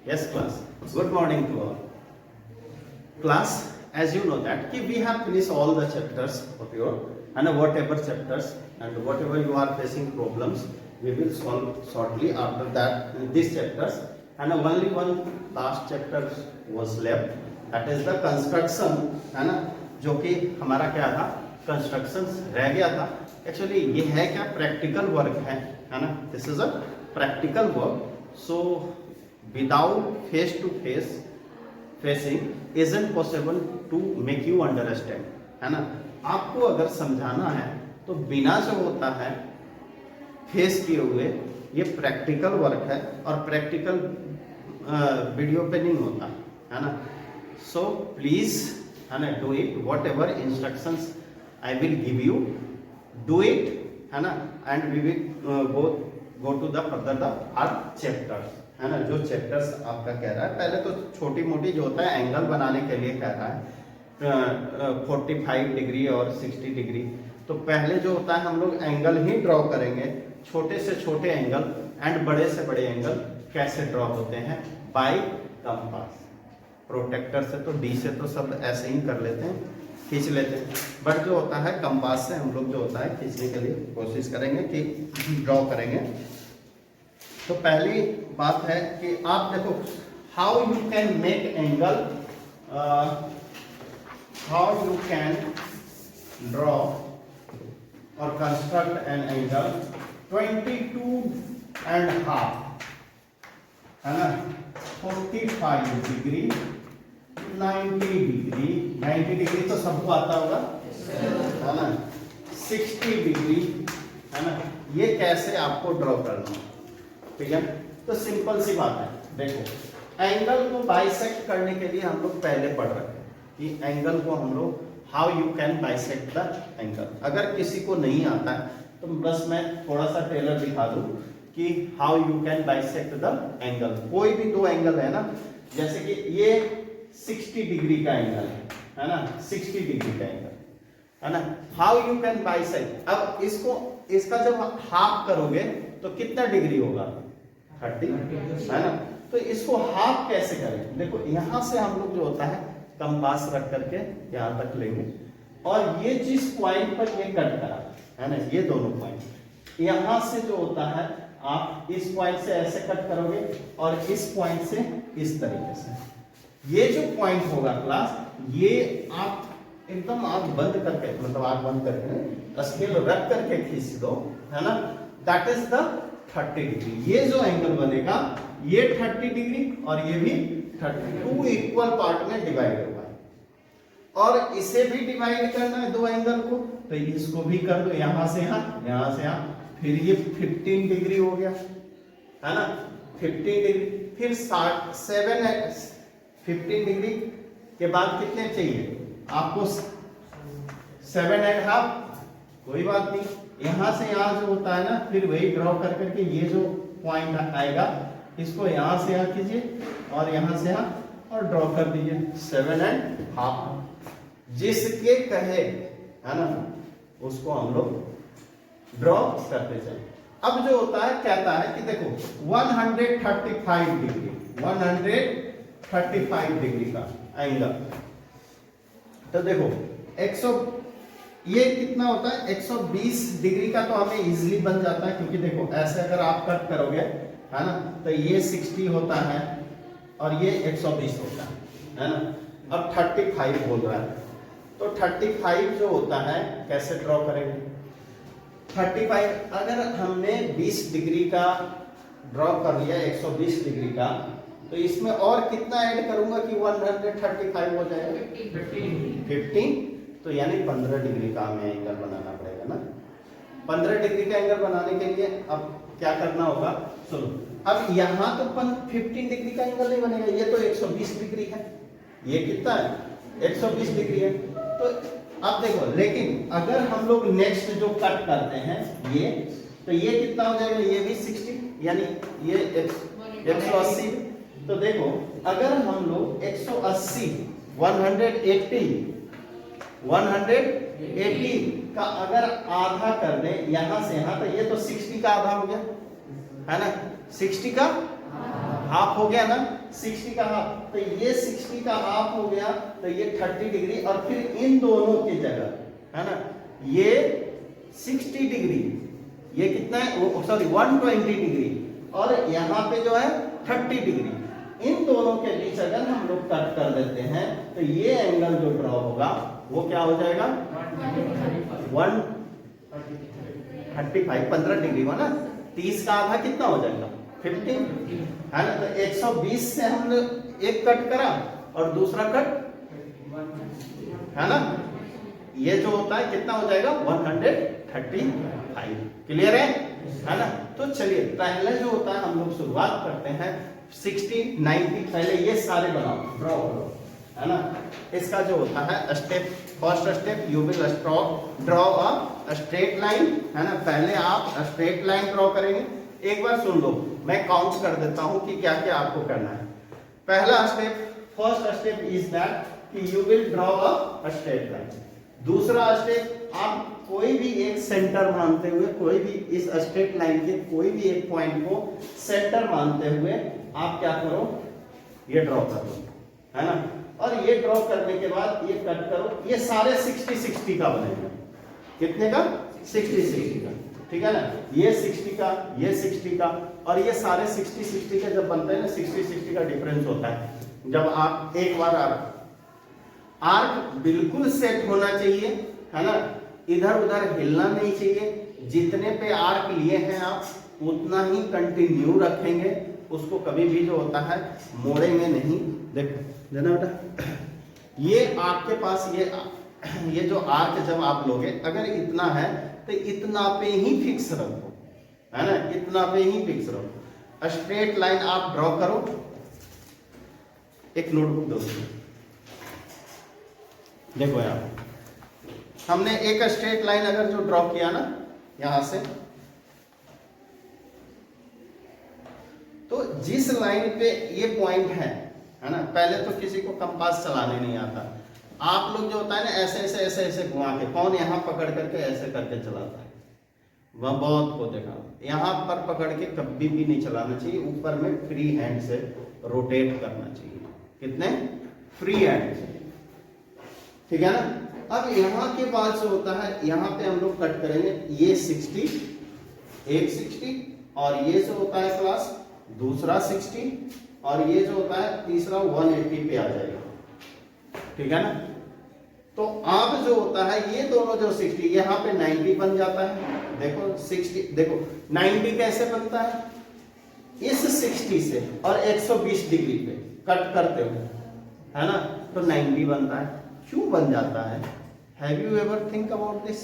Yes, class. Good morning to all. Class, as you know that we have finished all the chapters of your and whatever chapters and whatever you are facing problems, we will solve shortly after that in these chapters. And only one last chapter was left. That is the construction, है ना, जो कि हमारा क्या था, construction रह गया था. एक्चुअली ये है क्या, प्रैक्टिकल वर्क है ना. This is a practical work. So without face to face facing isn't possible to make you understand, है ना. आपको अगर समझाना है तो बिना जो होता है फेस किए हुए, ये प्रैक्टिकल वर्क है और प्रैक्टिकल वीडियो पे नहीं होता, है ना. सो प्लीज, है ना, do it whatever instructions I will give you, do it, है ना. And we will go to the further the other chapters, है ना. जो चैप्टर्स आपका कह रहा है, पहले तो छोटी मोटी जो होता है एंगल बनाने के लिए कह रहा है 45 डिग्री और 60 डिग्री. तो पहले जो होता है हम लोग एंगल ही ड्रॉ करेंगे, छोटे से छोटे एंगल एंड बड़े से बड़े एंगल कैसे ड्रॉ होते हैं, बाय कंपास. प्रोटेक्टर से तो डी से तो सब ऐसे ही कर लेते हैं, खींच लेते हैं, बट जो होता है कंपास से हम लोग जो होता है खींचने के लिए कोशिश करेंगे कि ड्रॉ करेंगे. तो पहली बात है कि आप देखो how you can make angle, how you can draw और कंस्ट्रक्ट एन एंगल 22.5, है ना, 45 डिग्री, 90 डिग्री, 90 डिग्री तो सबको आता होगा, है ना, 60 डिग्री, है ना. ये कैसे आपको ड्रॉ करना, ठीक है. तो सिंपल सी बात है. देखो एंगल को बाइसेक्ट करने के लिए हम लोग पहले पढ़ रहे हैं कि एंगल को हम लोग how you can bisect the angle. अगर किसी को नहीं आता है तो बस मैं थोड़ा सा टेलर दिखा दूं कि how you can bisect the angle. कोई भी दो एंगल है ना, जैसे कि ये 60 डिग्री का एंगल है ना, 60 डिग्री का एंगल, है ना. How you can bisect. अब इसको, इसका जब हाफ करोगे तो कितना डिग्री होगा, 30, है ना. तो इसको हाफ कैसे करें. देखो यहां से हम लोग जो होता है कंपास रख करके यहां तक लेंगे और ये जिस पॉइंट पर ये कट करा है ना, ये दोनों पॉइंट, यहां से जो होता है आप इस पॉइंट से ऐसे कट करोगे और इस पॉइंट से इस तरीके से. ये जो पॉइंट होगा क्लास, ये आप एकदम आंख बंद करके, मतलब आंख बंद करके स्केल रख करके खींच दो, है ना. That is the 30 degree. ये जो एंगल बनेगा ये 30 डिग्री और ये भी 32 इक्वल पार्ट में डिवाइड होगा. और इसे भी डिवाइड करना है दो एंगल को, तो इसको भी कर दो, यहां से यहां से यहां, फिर ये 15 डिग्री हो गया, है ना, 15 डिग्री. फिर 15 डिग्री के बाद कितने चाहिए आपको, 7.5. कोई बात नहीं, यहां से यहां जो होता है ना, फिर वही ड्रॉ कर करके ये जो पॉइंट आएगा इसको यहां से यहां कीजिए और यहां से यहां और ड्रॉ कर दीजिए 7.5. जिसके कहे, है ना, उसको हम लोग ड्रॉ करते चले. अब जो होता है कहता है कि देखो 135 डिग्री, 135 डिग्री का एंगल. तो देखो 100, ये कितना होता है 120 डिग्री का, तो हमें इजीली बन जाता है क्योंकि देखो ऐसे अगर आप कट करोगे, है ना, तो ये 60 होता है और ये 120 होता है ना. अब 35 बोल रहा है, तो 35 जो होता है कैसे ड्रॉ करेंगे. 35 अगर हमने 20 डिग्री का ड्रॉ कर लिया, 120 डिग्री का, तो इसमें और कितना ऐड करूंगा कि 135 हो जाएगा, 15. तो यानी 15 डिग्री का हमें एंगल बनाना पड़ेगा ना. 15 डिग्री का एंगल बनाने के लिए अब क्या करना होगा, सुनो. अब यहां तो 15 डिग्री का एंगल नहीं बनेगा, ये तो 120 डिग्री है, ये कितना है 120 डिग्री है. तो अब देखो, लेकिन अगर हम लोग नेक्स्ट जो कट करते हैं ये, तो ये कितना हो जाएगा, ये भी 60, यानी ये 180. तो देखो अगर हम लोग 180 180 का अगर आधा कर दें यहां से यहां, तो ये तो 60 का आधा हो गया, है ना, 60 का हाफ हो गया ना, 60 का हाफ, तो ये 60 का हाफ हो गया, तो ये 30 डिग्री, और फिर इन दोनों की जगह है ना ये 60 डिग्री, ये कितना है, सॉरी 120 डिग्री, और यहाँ पे जो है 30 डिग्री, इन दोनों के बीच अगर हम लोग कट कर देते हैं तो ये एंगल जो ड्रॉ होगा वो क्या हो जाएगा 135, 15 डिग्री हो ना, 30 का आधा कितना हो जाएगा 15 है ना। तो 120 से हमने एक कट करा और दूसरा कट है ना, ये जो होता है कितना हो जाएगा 135। क्लियर है ना। तो चलिए पहले जो होता है हम लोग शुरुआत करते हैं 60 90, पहले ये सारे बनाओ, ड्रॉ करो है ना। इसका जो होता है step, first step you will draw a straight line है ना। पहले आप स्ट्रेट लाइन ड्रॉ करेंगे, एक बार सुन लो, मैं काउंट कर देता हूं कि क्या क्या आपको करना है। पहला step, first step is that कि you will draw a straight line. दूसरा स्टेप, आप कोई भी एक सेंटर मानते हुए, कोई भी इस स्ट्रेट लाइन के कोई भी एक पॉइंट को सेंटर मानते हुए आप क्या करो, ये ड्रॉ कर दो है ना। और ये ड्रॉ करने के बाद ये कट करो, ये सारे 60-60 का बनेगा। कितने का 60-60 का, ठीक है ना। ये 60 का, ये 60 का, और ये सारे 60-60 के जब बनते हैं ना, 60-60 का डिफरेंस होता है जब आप एक बार आर्क बिल्कुल सेट होना चाहिए है ना, इधर उधर हिलना नहीं चाहिए। जितने पे आर्क लिए हैं आप उतना ही कंटिन्यू रखेंगे, उसको कभी भी जो होता है मोड़ेंगे नहीं। देखो देना बेटा, ये आपके पास ये जो आर्क जब आप लोगे, अगर इतना है तो इतना पे ही फिक्स रखो है ना, इतना पे ही फिक्स रखो। स्ट्रेट लाइन आप ड्रॉ करो, एक नोटबुक दो, देखो यार हमने एक स्ट्रेट लाइन अगर जो ड्रॉ किया ना यहां से, तो जिस लाइन पे ये पॉइंट है ना, पहले तो किसी को कंपास चलाने नहीं आता, आप लोग जो होता है ना ऐसे ऐसे ऐसे ऐसे घुमा के फोन यहाँ पकड़ करके ऐसे करके चलाता है, वह बहुत को देखा। यहाँ पर पकड़ के कभी भी नहीं चलाना चाहिए, ऊपर में फ्री हैंड से रोटेट करना चाहिए। कितने फ्री हैंड से, ठीक है ना। अब यहाँ के बाद जो होता है, यहाँ पे हम लोग कट करेंगे, ये 60, एक 60, और ये जो होता है क्लास दूसरा 60, और ये जो होता है तीसरा 180 पे आ जाएगा, ठीक है ना। तो अब जो होता है ये दोनों जो 60, यहाँ पे 90 बन जाता है। देखो 60, देखो 90 कैसे बनता है, इस 60 से और 120 डिग्री पे कट करते हुए है ना, तो 90 बनता है। क्यों बन जाता है, have you ever think about this?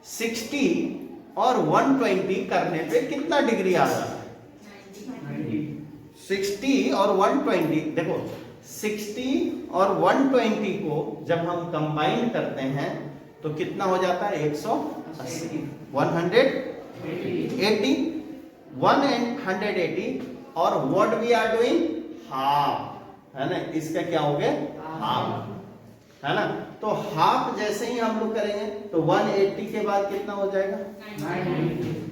60 और 120 करने पे कितना डिग्री आ रहा है, 60 और 120। देखो 60 और 120 को जब हम कंबाइन करते हैं तो कितना हो जाता है 180, 180, और what we are doing half है ना, इसका क्या हो गया हाफ है ना। तो हाफ जैसे ही हम लोग करेंगे तो 180 के बाद कितना हो जाएगा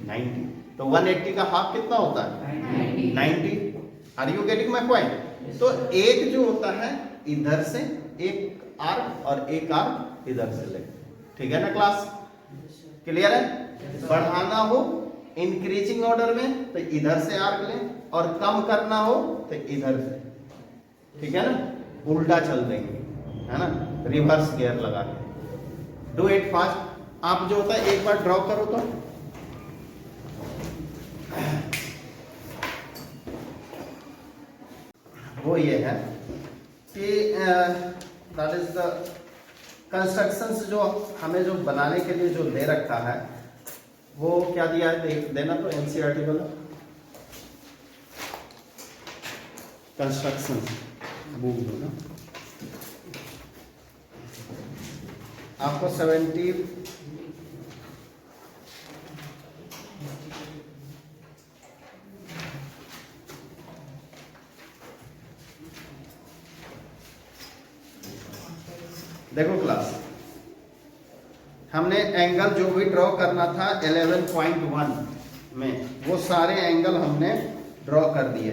90। तो 180 का हाफ कितना होता है 90। Are you getting my point? तो एक जो होता है इधर से एक आर्क और एक आर्क इधर से ले, ठीक है ना क्लास, क्लियर है। बढ़ाना हो इंक्रीजिंग ऑर्डर में तो इधर से आर्क लें, और कम करना हो तो इधर से, ठीक है ना, उल्टा चल देंगे है ना, रिवर्स गियर लगा के। Do it fast. आप जो होता है एक बार ड्रॉ करो तो वो ये है कि दैट इज द कंस्ट्रक्शंस जो हमें जो बनाने के लिए जो दे रखा है वो क्या दिया है, देना तो एनसीईआरटी वाला कंस्ट्रक्शन बुक दो ना आपको 70 देखो क्लास, हमने एंगल जो भी ड्रॉ करना था 11.1 में, वो सारे एंगल हमने ड्रॉ कर दिए।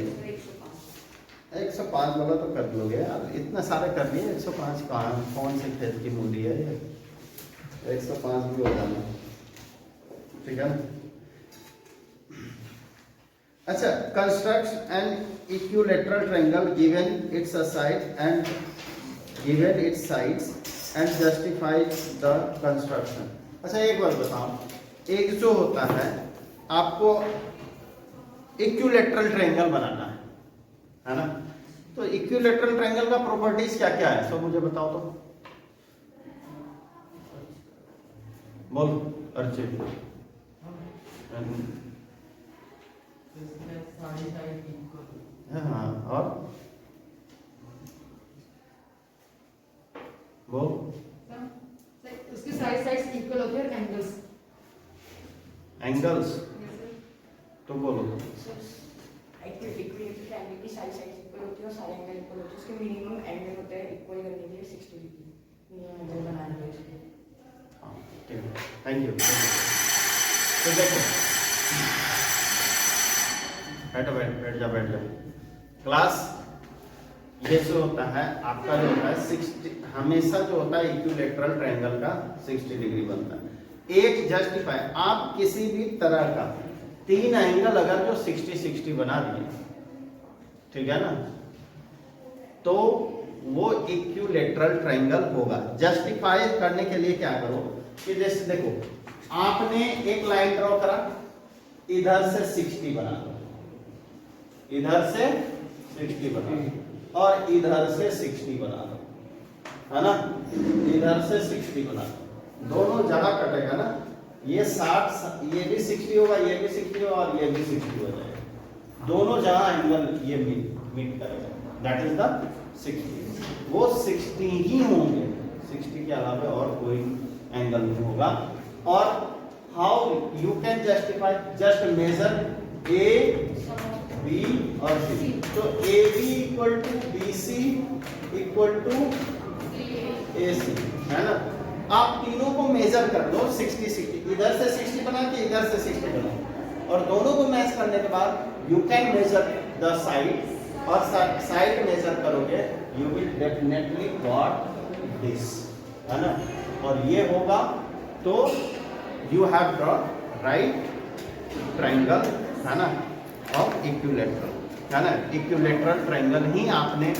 105 बोला तो कर लोगे यार, इतना सारे कर दिए। 105 कहाँ, कौन से खेत की मूली है ये, 105 भी हो जाना, ठीक है ना। अच्छा, construct an equilateral triangle given it's side and given it's sides and justify the construction. अच्छा एक बात बताओ, एक जो होता है आपको इक्विलेटरल ट्रायंगल बनाना है ना, तो इक्विलेटरल ट्रायंगल का प्रॉपर्टीज क्या क्या है, सब मुझे बताओ तो। बोल अर्चित। हाँ, और बोल। उसके साइड्स इक्वल होते हैं, एंगल्स एंगल्स तो बोलो। इक्विलेटरल ट्रायंगल की साइड्स इक्वल होती है और सारे एंगल इक्वल होते हैं। उसके मिनिमम एंगल होता है इक्वल करने के लिए 60 डिग्री मिनिमम एंगल बनाने के लिए। हाँ ठीक है, थैंक यू। तो देखो, बैठ जा क्लास। ये जो होता है आपका जो होता है 60, हमेशा जो होता है इक्विलेटरल ट्रायंगल का 60 डिग्री बनता है। एक जस्टिफाई, आप किसी भी तरह का 3 एंगल अगर जो 60-60 बना दिए, ठीक है ना, तो वो इक्विलेटरल ट्रायंगल होगा। जस्टिफाई करने के लिए क्या करो कि जैसे देखो, आपने एक लाइन ड्रॉ करा, इधर से 60 बना दो, इधर से 60 बना दो और इधर से 60 बना दो, है ना, इधर से 60 बना दो। दोनों जहां कटेगा ना, ये 60, ये भी 60 होगा, ये भी 60 होगा और ये भी 60 हो जाएगा। दोनों जहां एंगल ये मीट करेगा, दैट इज द 60, वो 60 ही होंगे, 60 के अलावा और कोई एंगल नहीं होगा। और how you can justify, just measure A B और सी, तो A B equal to B C equal to A C, है ना। आप तीनों को मेजर कर लो, 60-60, इधर से 60 बना के इधर से 60 बना, और दोनों को मैच करने के बाद you can measure the side, और साइड मेजर करोगे you will definitely got this, है ना। और ये होगा तो you have draw right triangle, है ना, ऑफ इक्विलेटरल, है ना। इक्विलेटरल ट्रायंगल ही आपने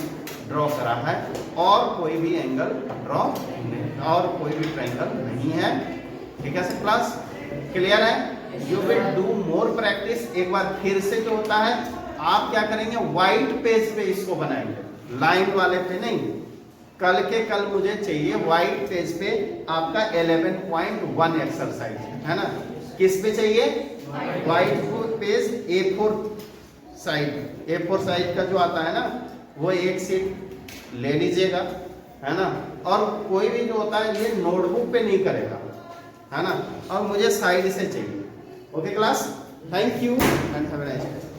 ड्रॉ करा है, और कोई भी एंगल ड्रॉ नहीं, और कोई भी ट्रायंगल नहीं है, ठीक है। क्लास क्लियर है। You will do more practice. एक बार फिर से जो होता है, आप क्या करेंगे, व्हाइट पेज पे इसको बनाएंगे, लाइन वाले पे नहीं। कल के कल मुझे चाहिए व्हाइट पेज पे आपका 11.1 एक्सरसाइज, है ना। किस पे चाहिए, white page, A4 side, A4 side का जो आता है ना, वो एक सीट ले लीजिएगा, है ना। और कोई भी जो होता है ये नोटबुक पे नहीं करेगा, है ना, और मुझे साइड से चाहिए। Okay class, thank you and have a nice day.